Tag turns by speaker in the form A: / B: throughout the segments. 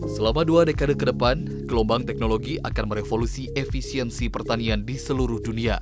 A: Selama 2 dekade ke depan, gelombang teknologi akan merevolusi efisiensi pertanian di seluruh dunia.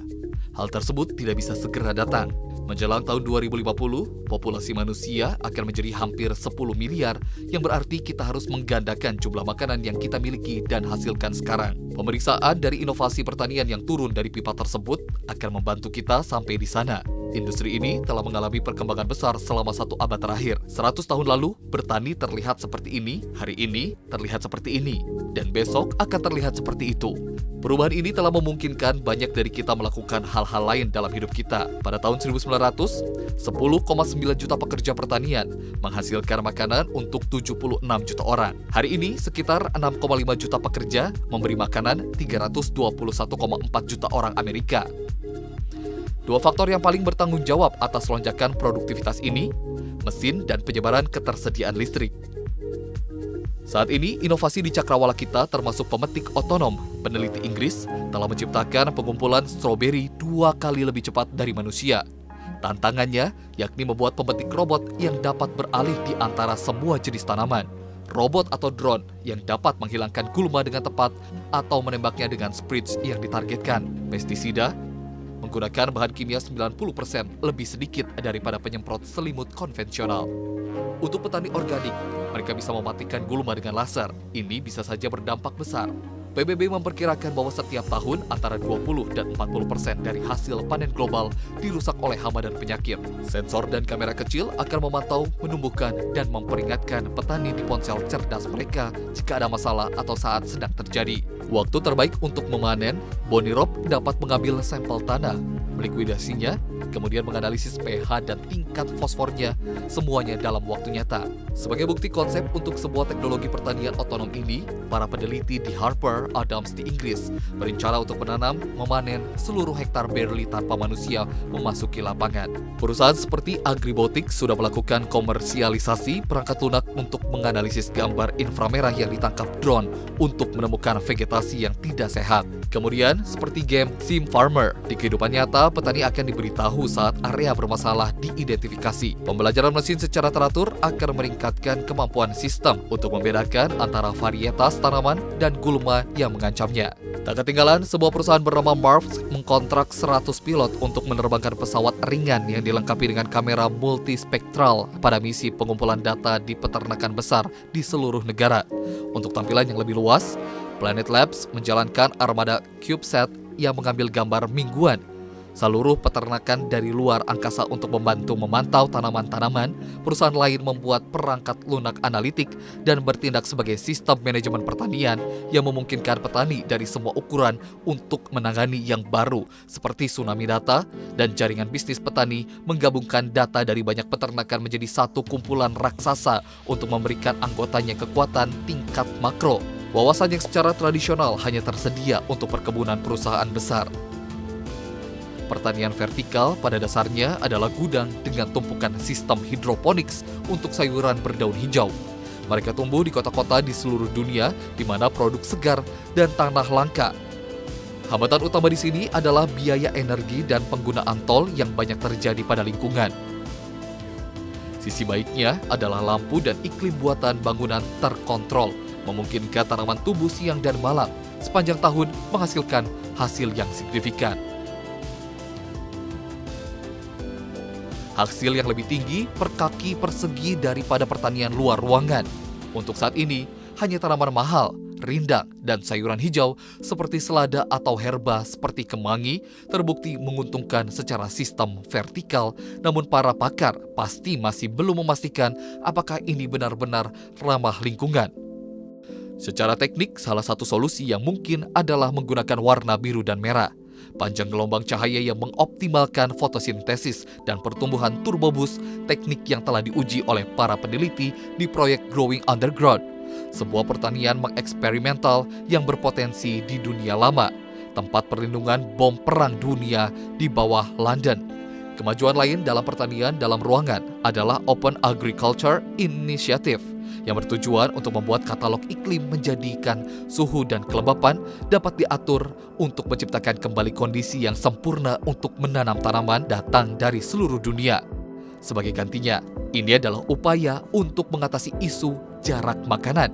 A: Hal tersebut tidak bisa segera datang. Menjelang tahun 2050, populasi manusia akan menjadi hampir 10 miliar, yang berarti kita harus menggandakan jumlah makanan yang kita miliki dan hasilkan sekarang. Pemeriksaan dari inovasi pertanian yang turun dari pipa tersebut akan membantu kita sampai di sana. Industri ini telah mengalami perkembangan besar selama 1 abad terakhir. 100 tahun lalu, bertani terlihat seperti ini, hari ini terlihat seperti ini, dan besok akan terlihat seperti itu. Perubahan ini telah memungkinkan banyak dari kita melakukan hal-hal lain dalam hidup kita. Pada tahun 1900, 10,9 juta pekerja pertanian menghasilkan makanan untuk 76 juta orang. Hari ini, sekitar 6,5 juta pekerja memberi makanan 321,4 juta orang Amerika. 2 faktor yang paling bertanggung jawab atas lonjakan produktivitas ini, mesin dan penyebaran ketersediaan listrik. Saat ini, inovasi di cakrawala kita termasuk pemetik otonom. Peneliti Inggris telah menciptakan pengumpulan stroberi 2 kali lebih cepat dari manusia. Tantangannya yakni membuat pemetik robot yang dapat beralih di antara semua jenis tanaman. Robot atau drone yang dapat menghilangkan gulma dengan tepat atau menembaknya dengan spritz yang ditargetkan. Pestisida menggunakan bahan kimia 90% lebih sedikit daripada penyemprot selimut konvensional. Untuk petani organik, mereka bisa mematikan gulma dengan laser. Ini bisa saja berdampak besar. PBB memperkirakan bahwa setiap tahun antara 20 dan 40% dari hasil panen global dirusak oleh hama dan penyakit. Sensor dan kamera kecil akan memantau, menumbuhkan, dan memperingatkan petani di ponsel cerdas mereka jika ada masalah atau saat sedang terjadi. Waktu terbaik untuk memanen, Bonirop dapat mengambil sampel tanah, melikuidasinya, kemudian menganalisis pH dan tingkat fosfornya, semuanya dalam waktu nyata. Sebagai bukti konsep untuk sebuah teknologi pertanian otonom ini, para peneliti di Harper Adams di Inggris berencana untuk menanam, memanen seluruh hektar barley tanpa manusia memasuki lapangan. Perusahaan seperti Agribotics sudah melakukan komersialisasi perangkat lunak untuk menganalisis gambar inframerah yang ditangkap drone untuk menemukan vegetasi yang tidak sehat. Kemudian, seperti game Sim Farmer, di kehidupan nyata, petani akan diberitahu saat area bermasalah diidentifikasi. Pembelajaran mesin secara teratur akan meningkatkan kemampuan sistem untuk membedakan antara varietas tanaman dan gulma yang mengancamnya. Tak ketinggalan, sebuah perusahaan bernama Marv's mengkontrak 100 pilot untuk menerbangkan pesawat ringan yang dilengkapi dengan kamera multispektral pada misi pengumpulan data di peternakan besar di seluruh negara. Untuk tampilan yang lebih luas, Planet Labs menjalankan armada CubeSat yang mengambil gambar mingguan seluruh peternakan dari luar angkasa untuk membantu memantau tanaman-tanaman. Perusahaan lain membuat perangkat lunak analitik dan bertindak sebagai sistem manajemen pertanian yang memungkinkan petani dari semua ukuran untuk menangani yang baru seperti tsunami data, dan jaringan bisnis petani menggabungkan data dari banyak peternakan menjadi satu kumpulan raksasa untuk memberikan anggotanya kekuatan tingkat makro. Wawasan yang secara tradisional hanya tersedia untuk perkebunan perusahaan besar. Pertanian vertikal pada dasarnya adalah gudang dengan tumpukan sistem hidroponiks untuk sayuran berdaun hijau. Mereka tumbuh di kota-kota di seluruh dunia di mana produk segar dan tanah langka. Hambatan utama di sini adalah biaya energi dan penggunaan tol yang banyak terjadi pada lingkungan. Sisi baiknya adalah lampu dan iklim buatan bangunan terkontrol, memungkinkan tanaman tumbuh siang dan malam sepanjang tahun menghasilkan hasil yang signifikan. Hasil yang lebih tinggi per kaki persegi daripada pertanian luar ruangan. Untuk saat ini, hanya tanaman mahal, rindang, dan sayuran hijau seperti selada atau herba seperti kemangi terbukti menguntungkan secara sistem vertikal, namun para pakar pasti masih belum memastikan apakah ini benar-benar ramah lingkungan. Secara teknik, salah satu solusi yang mungkin adalah menggunakan warna biru dan merah. Panjang gelombang cahaya yang mengoptimalkan fotosintesis dan pertumbuhan turbobus, teknik yang telah diuji oleh para peneliti di proyek Growing Underground, sebuah pertanian mengeksperimental yang berpotensi di dunia lama, tempat perlindungan bom perang dunia di bawah London. Kemajuan lain dalam pertanian dalam ruangan adalah Open Agriculture Initiative, yang bertujuan untuk membuat katalog iklim menjadikan suhu dan kelembapan dapat diatur untuk menciptakan kembali kondisi yang sempurna untuk menanam tanaman datang dari seluruh dunia. Sebagai gantinya, ini adalah upaya untuk mengatasi isu jarak makanan.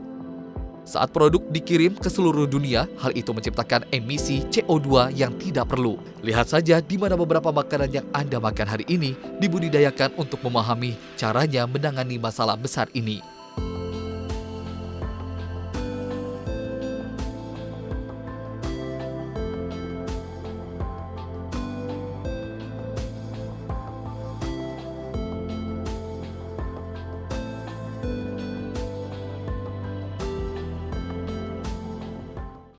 A: Saat produk dikirim ke seluruh dunia, hal itu menciptakan emisi CO2 yang tidak perlu. Lihat saja di mana beberapa makanan yang Anda makan hari ini dibudidayakan untuk memahami caranya menangani masalah besar ini.